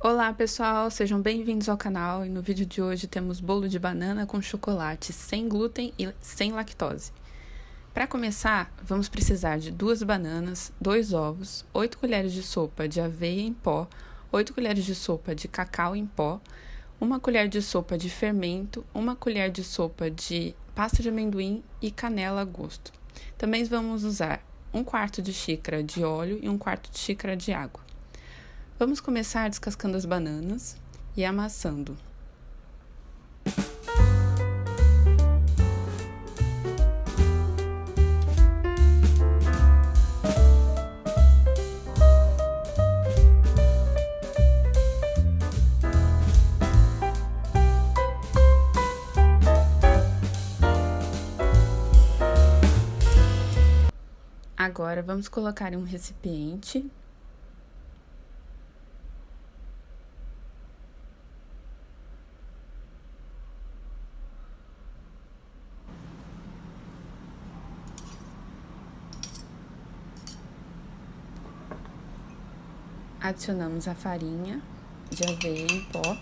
Olá pessoal, sejam bem-vindos ao canal e no vídeo de hoje temos bolo de banana com chocolate sem glúten e sem lactose. Para começar, vamos precisar de 2 bananas, 2 ovos, 8 colheres de sopa de aveia em pó, 8 colheres de sopa de cacau em pó, 1 colher de sopa de fermento, 1 colher de sopa de pasta de amendoim e canela a gosto. Também vamos usar 1/4 de xícara de óleo e 1/4 de xícara de água. Vamos começar descascando as bananas e amassando. Agora, vamos colocar em um recipiente. Adicionamos a farinha de aveia em pó.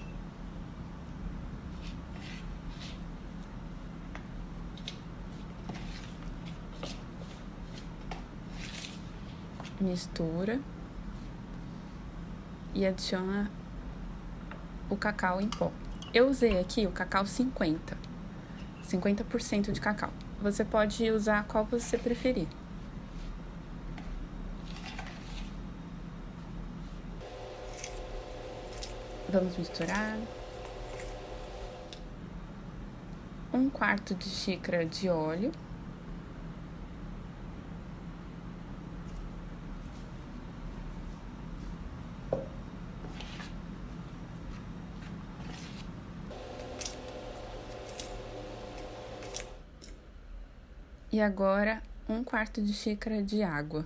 Mistura e adiciona o cacau em pó. Eu usei aqui o cacau 50% de cacau. Você pode usar qual você preferir. Vamos misturar. 1/4 de xícara de óleo. E agora, 1/4 de xícara de água.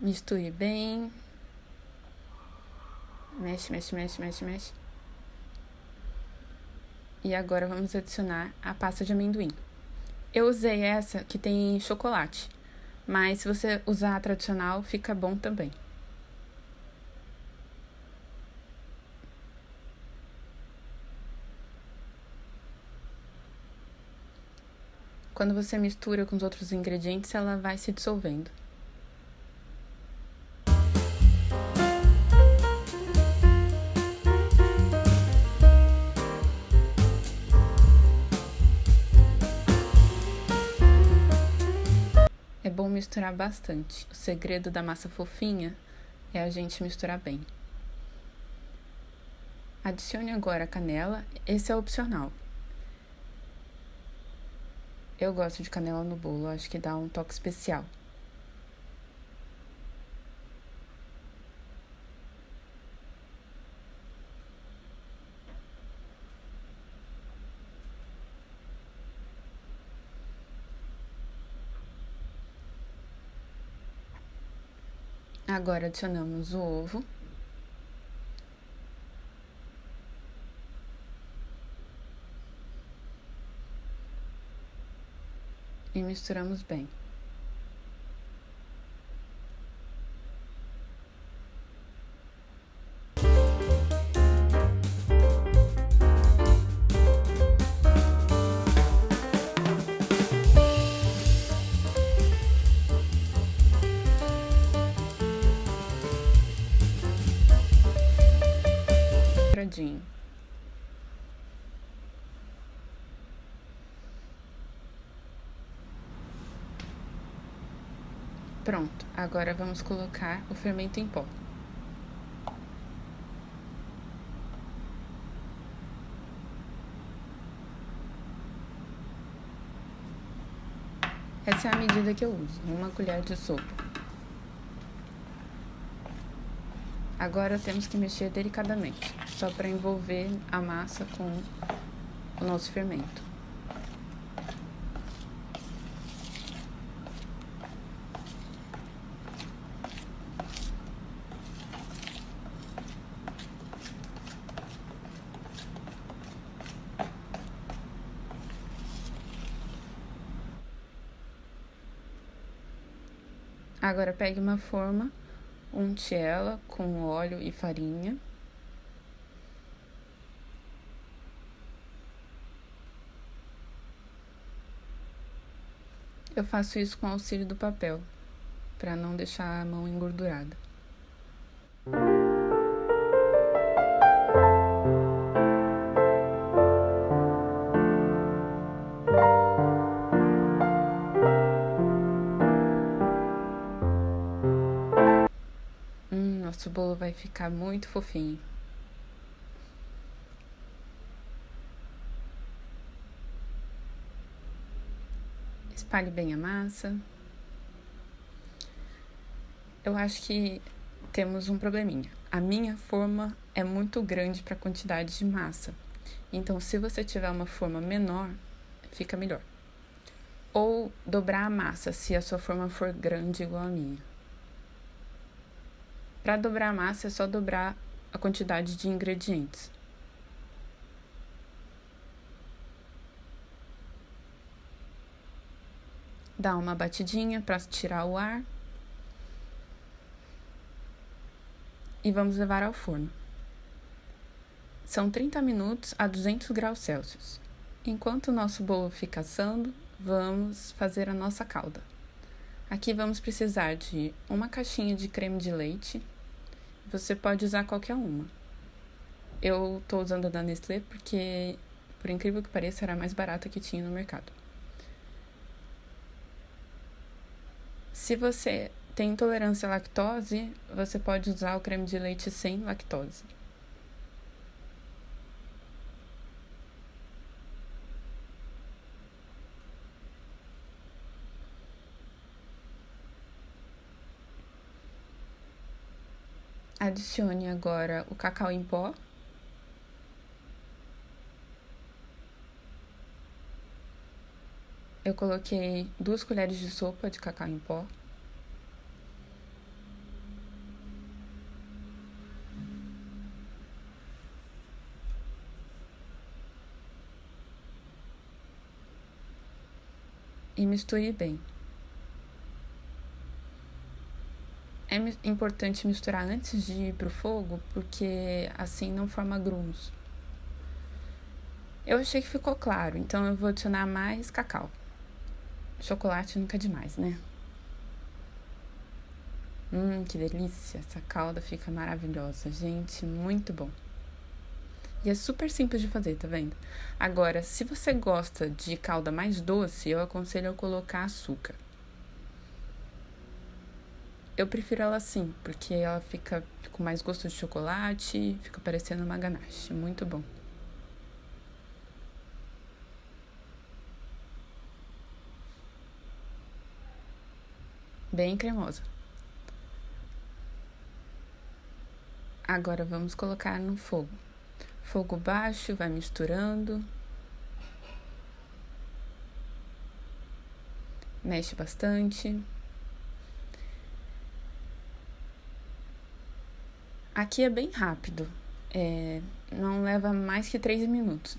Misture bem. Mexe, mexe, mexe, mexe, mexe. E agora vamos adicionar a pasta de amendoim. Eu usei essa que tem chocolate, mas se você usar a tradicional, fica bom também. Quando você mistura com os outros ingredientes, ela vai se dissolvendo. É bom misturar bastante. O segredo da massa fofinha é a gente misturar bem. Adicione agora a canela, esse é opcional. Eu gosto de canela no bolo, acho que dá um toque especial. Agora adicionamos o ovo. E misturamos bem. Pronto, agora vamos colocar o fermento em pó. Essa é a medida que eu uso, 1 colher de sopa. Agora temos que mexer delicadamente, só para envolver a massa com o nosso fermento. Agora pegue uma forma, unte ela com óleo e farinha. Eu faço isso com o auxílio do papel, para não deixar a mão engordurada. Nosso bolo vai ficar muito fofinho. Espalhe bem a massa. Eu acho que temos um probleminha. A minha forma é muito grande para a quantidade de massa. Então, se você tiver uma forma menor, fica melhor. Ou dobrar a massa, se a sua forma for grande igual a minha. Para dobrar a massa, é só dobrar a quantidade de ingredientes. Dá uma batidinha para tirar o ar. E vamos levar ao forno. São 30 minutos a 200 graus Celsius. Enquanto o nosso bolo fica assando, vamos fazer a nossa calda. Aqui vamos precisar de uma caixinha de creme de leite. Você pode usar qualquer uma. Eu estou usando a da Nestlé porque, por incrível que pareça, era a mais barata que tinha no mercado. Se você tem intolerância à lactose, você pode usar o creme de leite sem lactose. Adicione agora o cacau em pó. Eu coloquei 2 colheres de sopa de cacau em pó. E misture bem. É importante misturar antes de ir pro fogo, porque assim não forma grumos. Eu achei que ficou claro, então eu vou adicionar mais cacau. Chocolate nunca é demais, né? Que delícia! Essa calda fica maravilhosa, gente, muito bom. E é super simples de fazer, tá vendo? Agora, se você gosta de calda mais doce, eu aconselho a colocar açúcar. Eu prefiro ela assim, porque ela fica com mais gosto de chocolate, fica parecendo uma ganache, muito bom. Bem cremosa. Agora vamos colocar no fogo. Fogo baixo, vai misturando. Mexe bastante. Aqui é bem rápido, não leva mais que 3 minutos.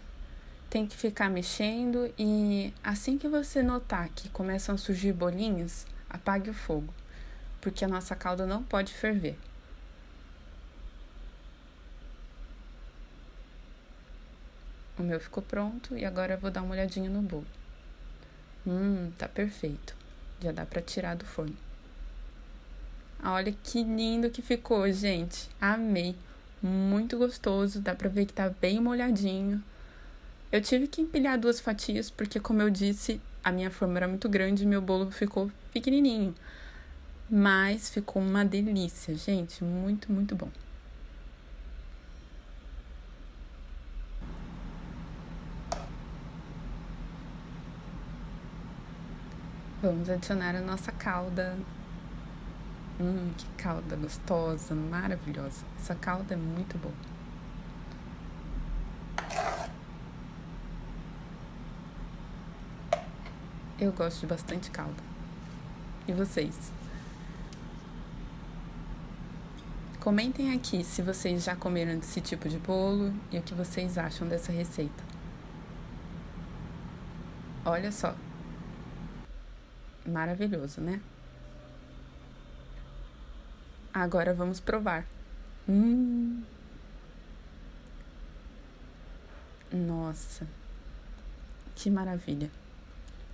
Tem que ficar mexendo e assim que você notar que começam a surgir bolinhas, apague o fogo, porque a nossa calda não pode ferver. O meu ficou pronto e agora eu vou dar uma olhadinha no bolo. Tá perfeito. Já dá pra tirar do forno. Olha que lindo que ficou, gente. Amei. Muito gostoso. Dá pra ver que tá bem molhadinho. Eu tive que empilhar 2 fatias, porque, como eu disse, a minha forma era muito grande e meu bolo ficou pequenininho. Mas ficou uma delícia, gente. Muito, muito bom. Vamos adicionar a nossa calda. Que calda gostosa, maravilhosa. Essa calda é muito boa. Eu gosto de bastante calda. E vocês? Comentem aqui se vocês já comeram desse tipo de bolo e o que vocês acham dessa receita. Olha só. Maravilhoso, né? Agora vamos provar. Nossa, que maravilha.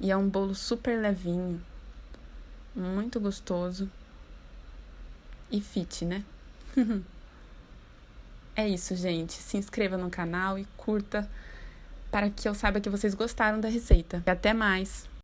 E é um bolo super levinho, muito gostoso e fit, né? É isso, gente. Se inscreva no canal e curta para que eu saiba que vocês gostaram da receita. E até mais!